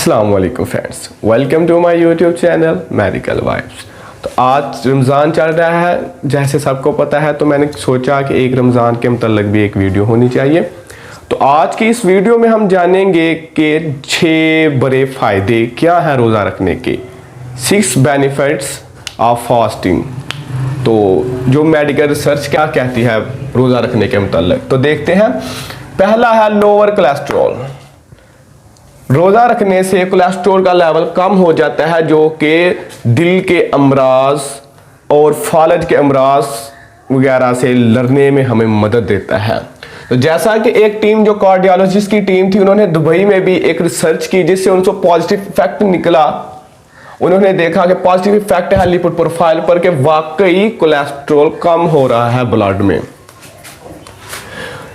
अस्सलाम वालेकुम friends, welcome to my YouTube channel medical vibes. तो आज रमज़ान चल रहा है, जैसे सबको पता है, तो मैंने सोचा कि एक रमज़ान के मतलब भी एक वीडियो होनी चाहिए। तो आज की इस वीडियो में हम जानेंगे कि 6 बड़े फ़ायदे क्या हैं रोज़ा रखने के, 6 बेनिफिट्स ऑफ फास्टिंग। तो जो मेडिकल रिसर्च क्या कहती है रोज़ा रखने के मतलब, तो देखते हैं। पहला है लोअर कोलेस्ट्रॉल। रोज़ा रखने से कोलेस्ट्रॉल का लेवल कम हो जाता है, जो कि दिल के अमराज और फालज के अमराज वगैरह से लड़ने में हमें मदद देता है। तो जैसा कि एक टीम जो कार्डियोलॉजिस्ट की टीम थी, उन्होंने दुबई में भी एक रिसर्च की जिससे उनको पॉजिटिव इफेक्ट निकला। उन्होंने देखा कि पॉजिटिव इफेक्ट है लिपिड प्रोफाइल पर, कि वाकई कोलेस्ट्रॉल कम हो रहा है ब्लड में,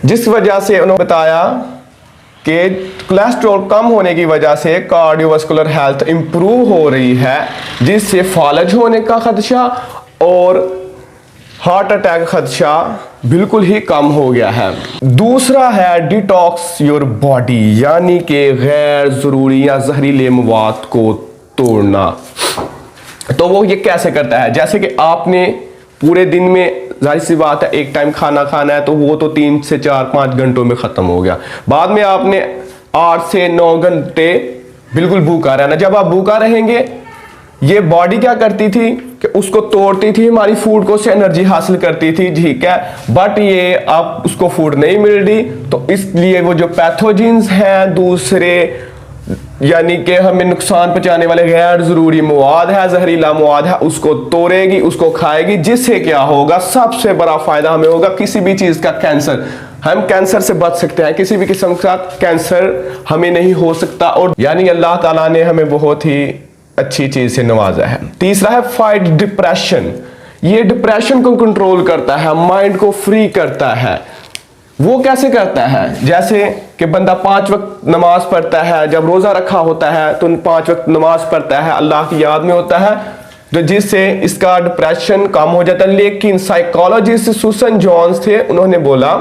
जिस वजह से उन्होंने बताया कि कोलेस्ट्रॉल कम होने की वजह से कार्डियोवास्कुलर हेल्थ इंप्रूव हो रही है, जिससे फालज होने का खदशा और हार्ट अटैक खदशा बिल्कुल ही कम हो गया है। दूसरा है डिटॉक्स योर बॉडी, यानी कि गैर ज़रूरी या जहरीले मवाद को तोड़ना। तो वो ये कैसे करता है, जैसे कि आपने पूरे दिन में, जाहिर सी बात है, एक टाइम खाना खाना है, तो वो तो 3 से 4-5 घंटों में ख़त्म हो गया। बाद में आपने 8 से 9 घंटे बिल्कुल भूखा रहना। जब आप भूखा रहेंगे, ये बॉडी क्या करती थी कि उसको तोड़ती थी, हमारी फूड को से एनर्जी हासिल करती थी, ठीक है। बट ये अब उसको फूड नहीं मिल रही, तो इसलिए वो जो पैथोजेंस हैं दूसरे, यानी कि हमें नुकसान पहुंचाने वाले गैर जरूरी मवाद है, जहरीला मवाद है, उसको तोड़ेगी, उसको खाएगी, जिससे क्या होगा, सबसे बड़ा फायदा हमें होगा किसी भी चीज का कैंसर, हम कैंसर से बच सकते हैं, किसी भी किस्म का कैंसर हमें नहीं हो सकता। और यानी अल्लाह ताला ने हमें बहुत ही अच्छी चीज से नवाजा है। तीसरा है फाइट डिप्रेशन। ये डिप्रेशन को कंट्रोल करता है, माइंड को फ्री करता है। वो कैसे करता है, जैसे कि बंदा 5 वक्त नमाज पढ़ता है, जब रोज़ा रखा होता है तो 5 वक्त नमाज पढ़ता है, अल्लाह की याद में होता है, तो जिससे इसका डिप्रेशन कम हो जाता है। लेकिन साइकोलॉजिस्ट सुसन जॉन्स थे, उन्होंने बोला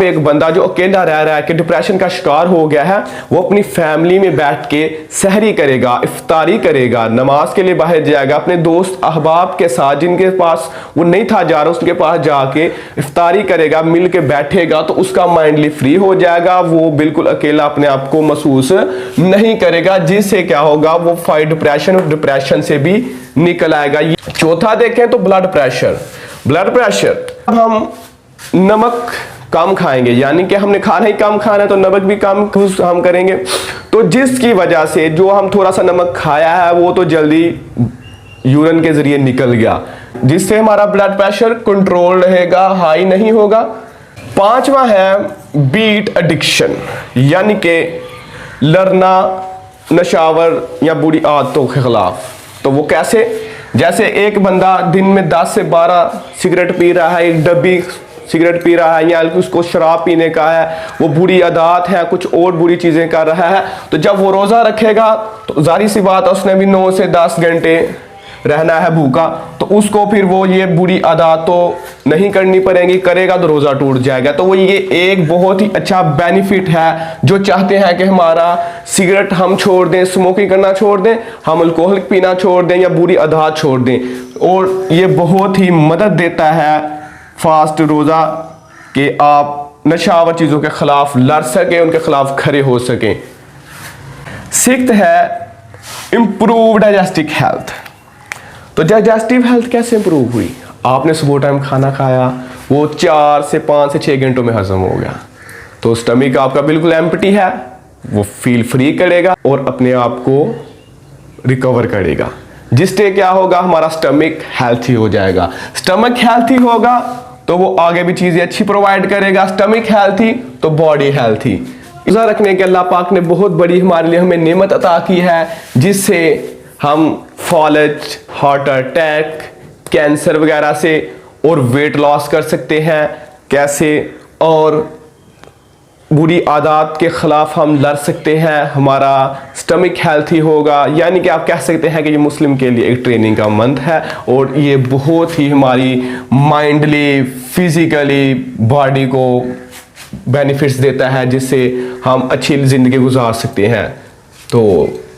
एक बंदा जो अकेला रह रहा है, कि डिप्रेशन का शिकार हो गया है, वो अपनी फैमिली में बैठ के सहरी करेगा, इफ्तारी करेगा, नमाज के लिए बाहर जाएगा, अपने दोस्त अहबाब के साथ जिनके पास वो नहीं था जा रहा, उसके पास जाके इफ्तारी करेगा, मिल के बैठेगा, तो उसका माइंडली फ्री हो जाएगा, वो बिल्कुल अकेला अपने आप को महसूस नहीं करेगा, जिससे क्या होगा, वो फाइट डिप्रेशन और डिप्रेशन से भी निकल आएगा। चौथा देखें तो ब्लड प्रेशर। ब्लड प्रेशर, अब हम नमक कम खाएंगे, यानी कि हमने खाना ही कम खाना है, तो नमक भी कम हम करेंगे, तो जिसकी वजह से जो हम थोड़ा सा नमक खाया है वो तो जल्दी यूरिन के जरिए निकल गया, जिससे हमारा ब्लड प्रेशर कंट्रोल रहेगा, हाई नहीं होगा। 5वां है बीट एडिक्शन, यानी कि लड़ना नशावर या बुरी आदतों के खिलाफ। तो वो कैसे, जैसे एक बंदा दिन में 10 से 12 सिगरेट पी रहा है, एक डब्बी सिगरेट पी रहा है, या उसको शराब पीने का है, वो बुरी आदत है, कुछ और बुरी चीजें कर रहा है, तो जब वो रोजा रखेगा तो जाहिर सी बात है उसने भी 9 से 10 घंटे रहना है भूखा, तो उसको फिर वो ये बुरी आदत तो नहीं करनी पड़ेगी, करेगा तो रोजा टूट जाएगा। तो वो ये एक बहुत ही अच्छा बेनिफिट है, जो चाहते हैं कि हमारा सिगरेट हम छोड़ दें, स्मोकिंग करना छोड़ दें, हम अल्कोहल पीना छोड़ दें या बुरी आदत छोड़ दें, और ये बहुत ही मदद देता है फास्ट रोज़ा, कि आप नशावर चीज़ों के खिलाफ लड़ सकें, उनके खिलाफ खड़े हो सकें। 6th है इम्प्रूव डाइजेस्टिव हेल्थ। तो डाइजेस्टिव हेल्थ कैसे इंप्रूव हुई, आपने सुबह टाइम खाना खाया, वो 4 से 5 से 6 घंटों में हजम हो गया, तो स्टमक आपका बिल्कुल एम्प्टी है, वो फील फ्री करेगा और अपने आप को रिकवर करेगा, जिससे क्या होगा, हमारा स्टमक हेल्थी हो जाएगा। स्टमक हेल्थी होगा तो वो आगे भी चीजें अच्छी प्रोवाइड करेगा, स्टमक हेल्थी तो बॉडी हेल्थी। रोज़ा रखने के अल्लाह पाक ने बहुत बड़ी हमारे लिए हमें नेमत अता की है, जिससे हम फॉलज, हार्ट अटैक, कैंसर वगैरह से और वेट लॉस कर सकते हैं। कैसे, और बुरी आदत के खिलाफ हम लड़ सकते हैं, हमारा स्टमक हेल्थी होगा, यानी कि आप कह सकते हैं कि ये मुस्लिम के लिए एक ट्रेनिंग का मंथ है, और ये बहुत ही हमारी माइंडली, फिजिकली बॉडी को बेनिफिट्स देता है, जिससे हम अच्छी ज़िंदगी गुजार सकते हैं। तो